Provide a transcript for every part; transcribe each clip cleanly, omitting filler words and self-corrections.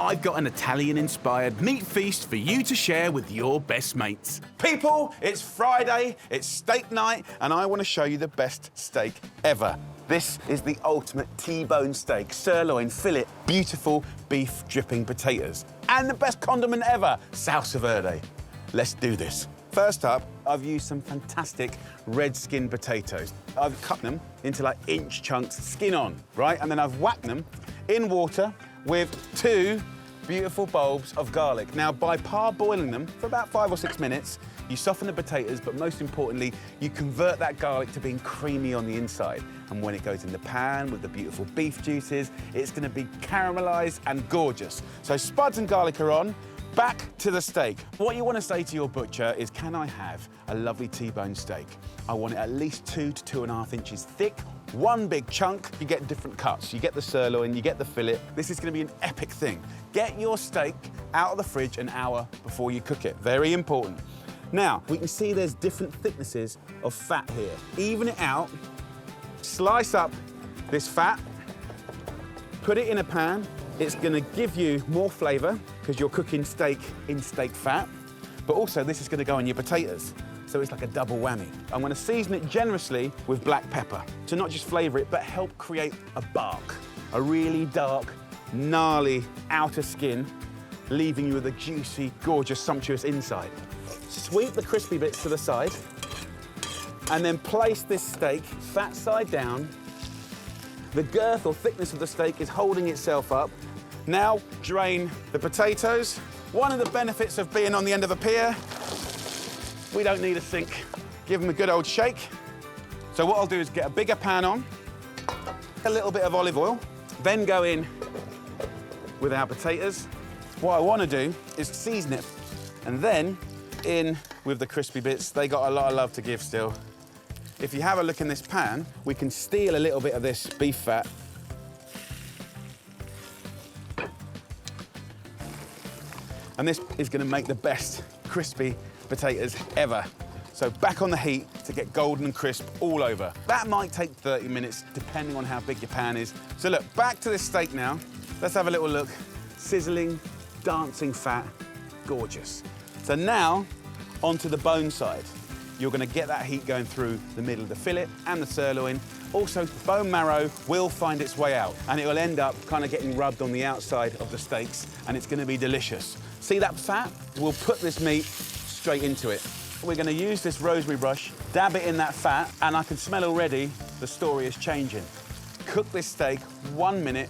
I've got an Italian-inspired meat feast for you to share with your best mates. People, it's Friday, it's steak night, and I want to show you the best steak ever. This is the ultimate T-bone steak, sirloin, fillet, beautiful beef dripping potatoes, and the best condiment ever, salsa verde. Let's do this. First up, I've used some fantastic red skin potatoes. I've cut them into like inch chunks, skin on, right? And then I've whacked them in water with 2 beautiful bulbs of garlic. Now, by parboiling them for about 5 or 6 minutes, you soften the potatoes, but most importantly, you convert that garlic to being creamy on the inside. And when it goes in the pan with the beautiful beef juices, it's gonna be caramelized and gorgeous. So spuds and garlic are on. Back to the steak. What you want to say to your butcher is, can I have a lovely T-bone steak? I want it at least 2 to 2.5 inches thick, 1 big chunk. You get different cuts. You get the sirloin, you get the fillet. This is going to be an epic thing. Get your steak out of the fridge an hour before you cook it. Very important. Now, we can see there's different thicknesses of fat here. Even it out, slice up this fat, put it in a pan. It's gonna give you more flavor because you're cooking steak in steak fat, but also this is gonna go on your potatoes. So it's like a double whammy. I'm gonna season it generously with black pepper to not just flavor it, but help create a bark, a really dark, gnarly outer skin, leaving you with a juicy, gorgeous, sumptuous inside. Sweep the crispy bits to the side, and then place this steak fat side down. The girth or thickness of the steak is holding itself up. Now, drain the potatoes. One of the benefits of being on the end of a pier, we don't need a sink. Give them a good old shake. So what I'll do is get a bigger pan on, a little bit of olive oil, then go in with our potatoes. What I want to do is season it, and then in with the crispy bits. They got a lot of love to give still. If you have a look in this pan, we can steal a little bit of this beef fat. And this is gonna make the best crispy potatoes ever. So back on the heat to get golden and crisp all over. That might take 30 minutes, depending on how big your pan is. So look, back to this steak now. Let's have a little look. Sizzling, dancing fat, gorgeous. So now, onto the bone side. You're gonna get that heat going through the middle of the fillet and the sirloin. Also, bone marrow will find its way out, and it will end up kind of getting rubbed on the outside of the steaks, and it's gonna be delicious. See that fat? We'll put this meat straight into it. We're gonna use this rosemary brush, dab it in that fat, and I can smell already the story is changing. Cook this steak 1 minute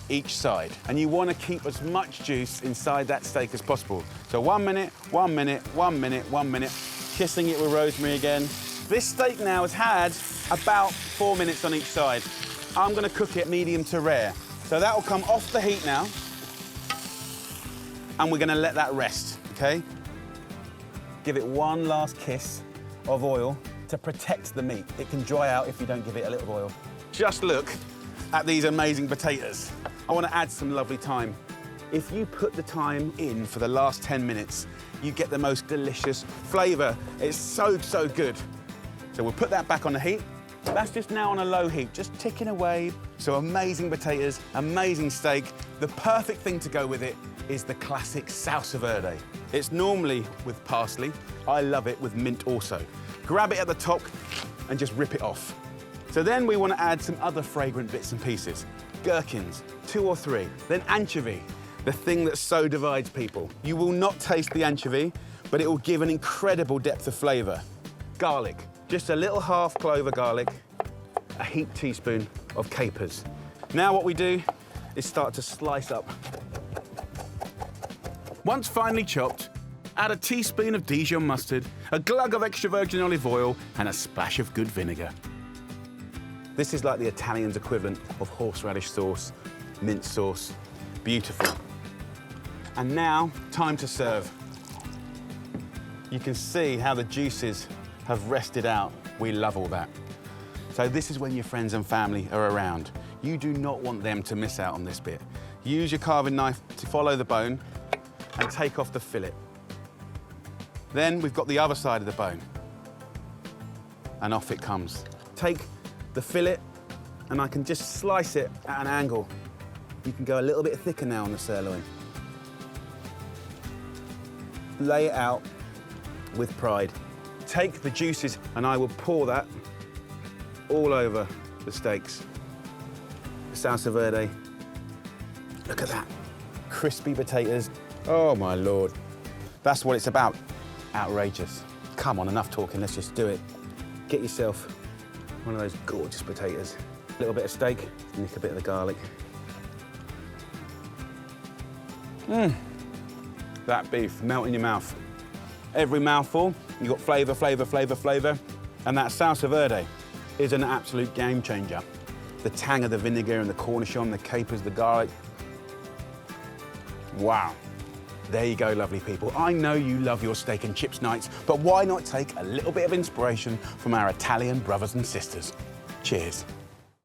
each side, and you wanna keep as much juice inside that steak as possible. So 1 minute, 1 minute, 1 minute, 1 minute. Kissing it with rosemary again. This steak now has had about 4 minutes on each side. I'm gonna cook it medium to rare. So that will come off the heat now, and we're gonna let that rest, okay? Give it one last kiss of oil to protect the meat. It can dry out if you don't give it a little oil. Just look at these amazing potatoes. I wanna add some lovely thyme. If you put the thyme in for the last 10 minutes, you get the most delicious flavor. It's so, so good. So we'll put that back on the heat. That's just now on a low heat, just ticking away. So amazing potatoes, amazing steak. The perfect thing to go with it is the classic salsa verde. It's normally with parsley. I love it with mint also. Grab it at the top and just rip it off. So then we want to add some other fragrant bits and pieces. Gherkins, 2 or 3. Then anchovy, the thing that so divides people. You will not taste the anchovy, but it will give an incredible depth of flavor. Garlic, just a little half clove of garlic, a heaped teaspoon of capers. Now what we do is start to slice up. Once finely chopped, add a teaspoon of Dijon mustard, a glug of extra virgin olive oil, and a splash of good vinegar. This is like the Italians' equivalent of horseradish sauce, mint sauce. Beautiful. And now, time to serve. You can see how the juices have rested out. We love all that. So this is when your friends and family are around. You do not want them to miss out on this bit. Use your carving knife to follow the bone and take off the fillet. Then we've got the other side of the bone. And off it comes. Take the fillet and I can just slice it at an angle. You can go a little bit thicker now on the sirloin. lay it out with pride. Take the juices and I will pour that all over the steaks. The salsa verde. Look at that. Crispy potatoes. Oh my Lord. That's what it's about. Outrageous. Come on, enough talking, let's just do it. Get yourself one of those gorgeous potatoes. A little bit of steak, nick a bit of the garlic. That beef, melt in your mouth. Every mouthful, you've got flavour, flavour, flavour, flavour. And that salsa verde is an absolute game changer. The tang of the vinegar and the cornichon, the capers, the garlic. Wow. There you go, lovely people. I know you love your steak and chips nights, but why not take a little bit of inspiration from our Italian brothers and sisters? Cheers.